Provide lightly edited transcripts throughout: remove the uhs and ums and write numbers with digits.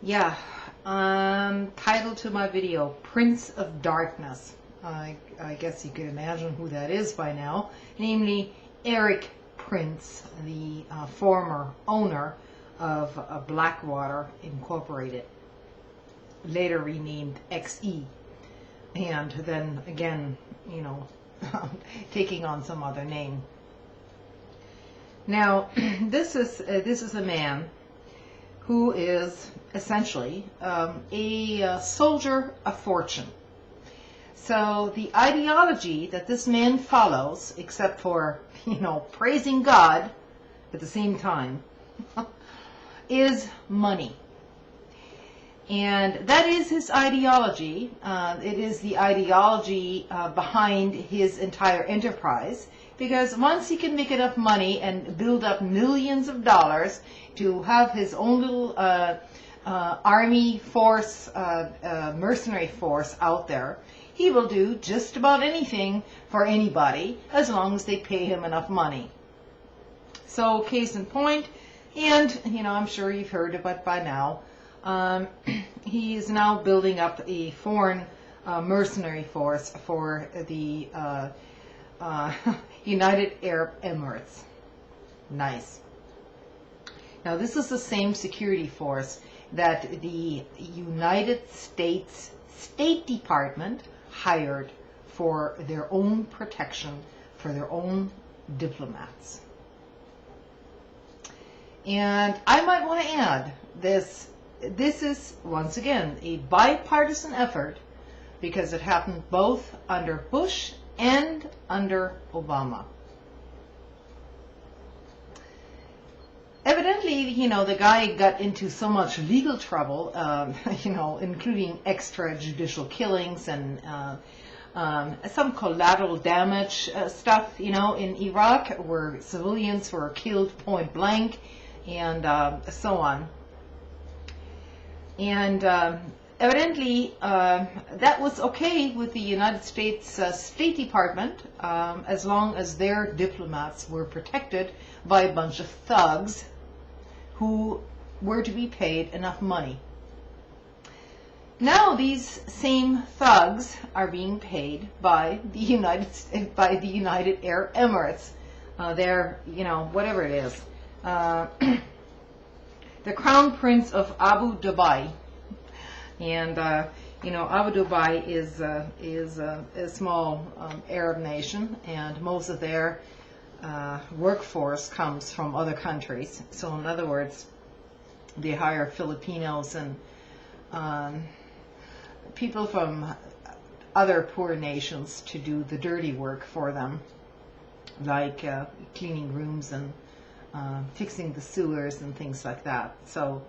Yeah, title to my video, Prince of Darkness. I guess you could imagine who that is by now, namely Erik Prince, the former owner of Blackwater Incorporated, later renamed XE, and then again, taking on some other name. Now, this is a man who is essentially a soldier of fortune. So the ideology that this man follows, except for, praising God at the same time, is money. And that is his ideology. It is the ideology behind his entire enterprise. Because once he can make enough money and build up millions of dollars to have his own little army force, mercenary force out there, he will do just about anything for anybody as long as they pay him enough money. So, case in point, and I'm sure you've heard of it by now, he is now building up a foreign mercenary force for the United Arab Emirates. Nice. Now, this is the same security force that the United States State Department hired for their own protection, for their own diplomats. And I might want to add, this is, once again, a bipartisan effort because it happened both under Bush and under Obama. Evidently, the guy got into so much legal trouble, including extrajudicial killings and some collateral damage stuff, in Iraq, where civilians were killed point blank, and so on. And evidently, that was okay with the United States State Department as long as their diplomats were protected by a bunch of thugs who were to be paid enough money. Now these same thugs are being paid by the United Arab Emirates. They're, whatever it is. The Crown Prince of Abu Dhabi. And, Abu Dhabi is a small Arab nation, and most of their workforce comes from other countries. So in other words, they hire Filipinos and people from other poor nations to do the dirty work for them, like cleaning rooms and fixing the sewers and things like that. So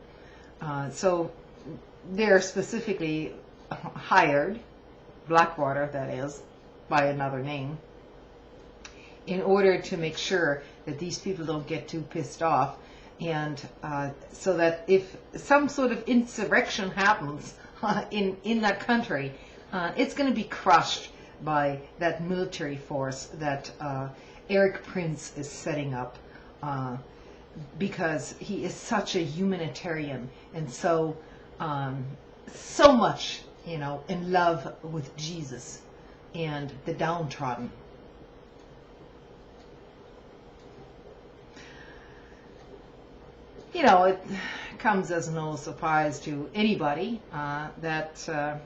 they're specifically hired, Blackwater that is, by another name, in order to make sure that these people don't get too pissed off, and so that if some sort of insurrection happens in that country, it's going to be crushed by that military force that Erik Prince is setting up, because he is such a humanitarian and so much, in love with Jesus and the downtrodden. It comes as no surprise to anybody that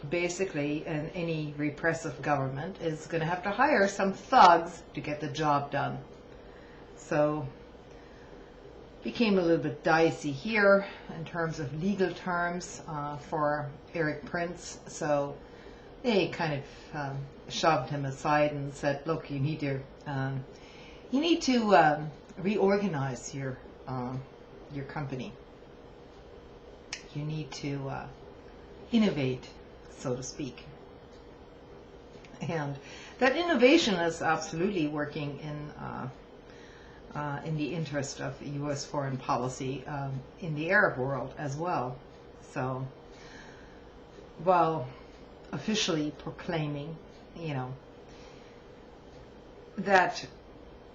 basically any repressive government is going to have to hire some thugs to get the job done. So became a little bit dicey here in terms of legal terms for Erik Prince. So they kind of shoved him aside and said, "Look, you need to reorganize your company. You need to innovate, so to speak." And that innovation is absolutely working in the interest of U.S. foreign policy in the Arab world as well. So, while officially proclaiming, that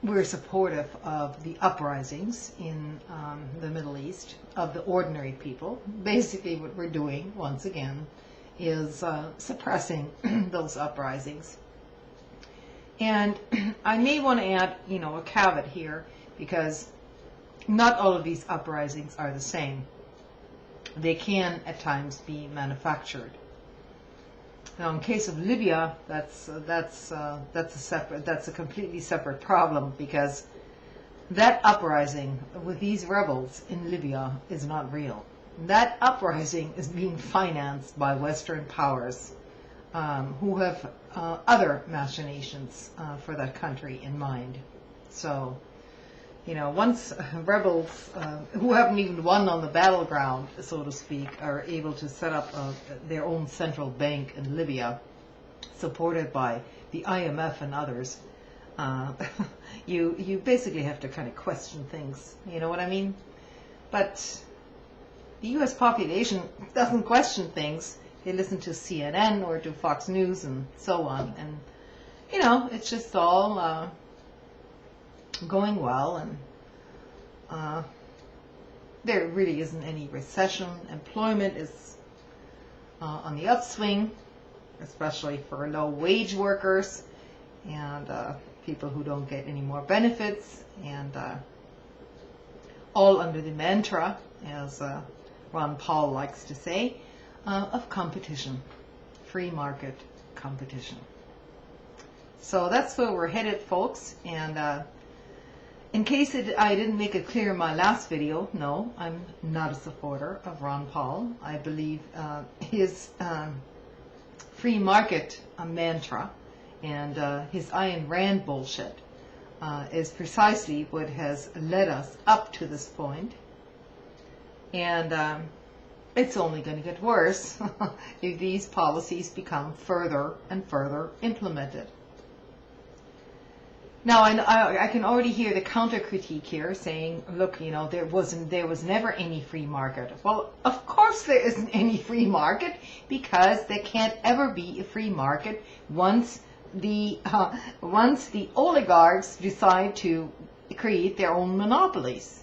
we're supportive of the uprisings in the Middle East, of the ordinary people. Basically what we're doing, once again, is suppressing those uprisings. And I may want to add, a caveat here, because not all of these uprisings are the same. They can at times be manufactured. Now, in case of Libya, that's a completely separate problem, because that uprising with these rebels in Libya is not real. That uprising is being financed by Western powers who have other machinations for that country in mind. So, once rebels who haven't even won on the battleground, so to speak, are able to set up their own central bank in Libya, supported by the IMF and others, you basically have to kind of question things. You know what I mean? But the U.S. population doesn't question things. They listen to CNN or to Fox News and so on, and it's just all going well, and there really isn't any recession. Employment is on the upswing, especially for low-wage workers and people who don't get any more benefits, and all under the mantra, as Ron Paul likes to say, of competition, free market competition. So that's where we're headed, folks. And in case I didn't make it clear in my last video, no, I'm not a supporter of Ron Paul. I believe his free market mantra and his Ayn Rand bullshit is precisely what has led us up to this point. And it's only going to get worse if these policies become further and further implemented. Now, I can already hear the counter critique here saying, look, there was never any free market. Well, of course there isn't any free market, because there can't ever be a free market once the oligarchs decide to create their own monopolies.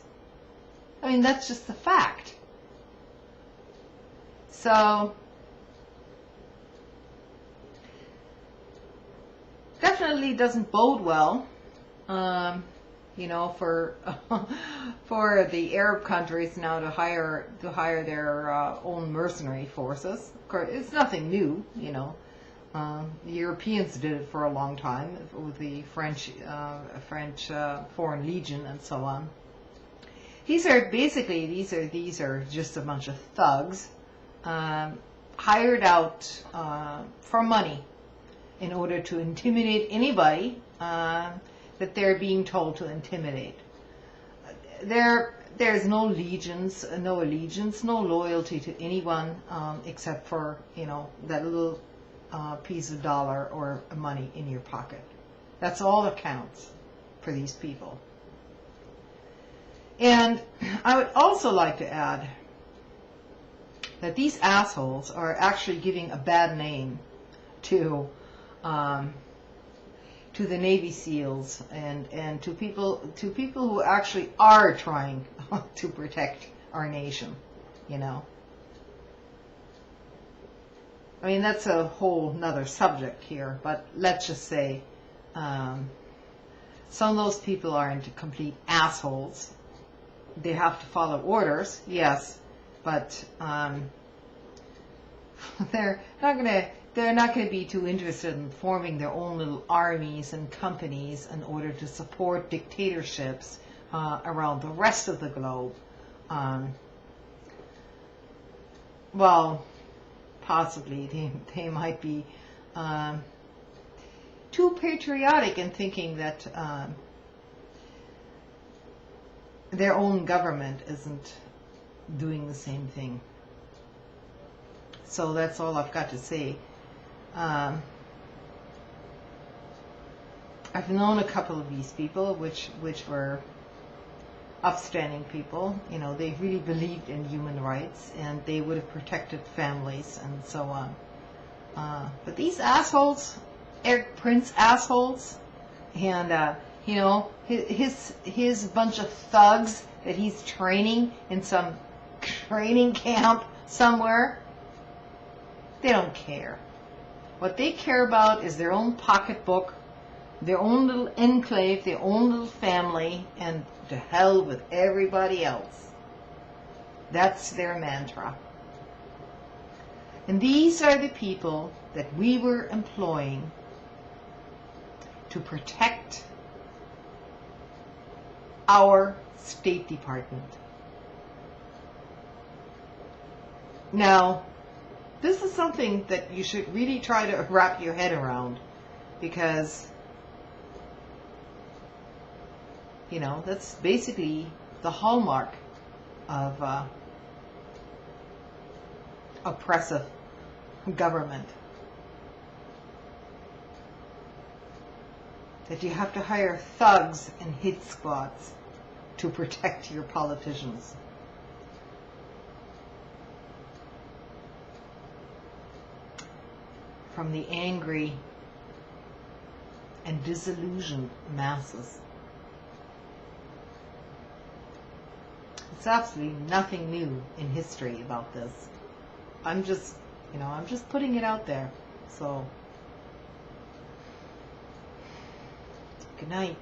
I mean, that's just a fact. So definitely doesn't bode well, for the Arab countries now to hire their own mercenary forces. Of course, it's nothing new. The Europeans did it for a long time with the French Foreign Legion and so on. These are just a bunch of thugs hired out for money in order to intimidate anybody that they're being told to intimidate. There's no allegiance, no loyalty to anyone except for that little piece of dollar or money in your pocket. That's all that counts for these people. And I would also like to add that these assholes are actually giving a bad name to the Navy SEALs and to people who actually are trying to protect our nation. I mean, that's a whole nother subject here, but let's just say some of those people aren't complete assholes. They have to follow orders, yes, but they're not going to be too interested in forming their own little armies and companies in order to support dictatorships around the rest of the globe. Well, possibly they might be too patriotic in thinking that their own government isn't doing the same thing. So that's all I've got to say. I've known a couple of these people, which were upstanding people. They really believed in human rights, and they would have protected families and so on. But these assholes, Eric Prince assholes, and You know, his bunch of thugs that he's training in some training camp somewhere, they don't care. What they care about is their own pocketbook, their own little enclave, their own little family, and to hell with everybody else. That's their mantra. And these are the people that we were employing to protect our State Department. Now, this is something that you should really try to wrap your head around, because, you know, that's basically the hallmark of oppressive government. That you have to hire thugs and hit squads to protect your politicians. From the angry and disillusioned masses. It's absolutely nothing new in history about this. I'm just putting it out there. So, good night.